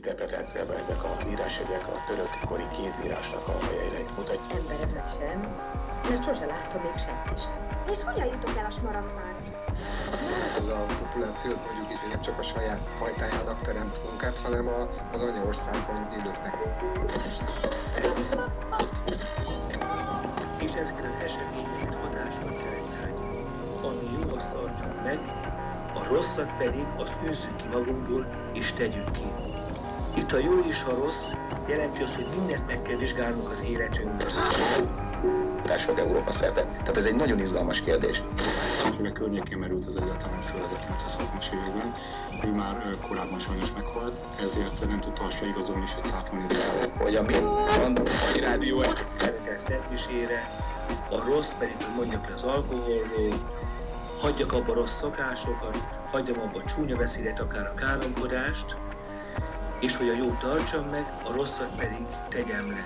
interpretációban ezek az írásjegyek a török kori kézírásnak a helyeit mutatják. Embere vagy sem, mert sose láttam még senki sem. És hogyan jutok el a Smaragdvárosba? Az a populáció az mondjuk így, hogy nem csak a saját fajtájának teremt munkát, hanem az anyaországban élőknek. És ezeket az eseményeket hatásokat szeretnénk. Ami jó, azt tartsuk meg, a rosszat pedig azt űzzük ki magunkból, és tegyük ki. Itt a jó és a rossz jelenti azt, hogy mindent meg kell vizsgálnunk az életünkben. Társadalmi Európa szerte. Tehát ez egy nagyon izgalmas kérdés. Akinek környékén merült az egyáltalán föl 1960-as években, ő már korábban sajnos meghalt, ezért nem tudta azt se igazolni, és egy száfon nézett. Hogy a mi mai rádió Kell szentmisére, a rossz pedig, hogy mondjak le az alkoholról, hagyjak abba rossz szokásokat, hagyjam abba a csúnya beszédet, akár a káromkodást, és hogy a jót tartsam meg, a rosszat pedig tegyem le.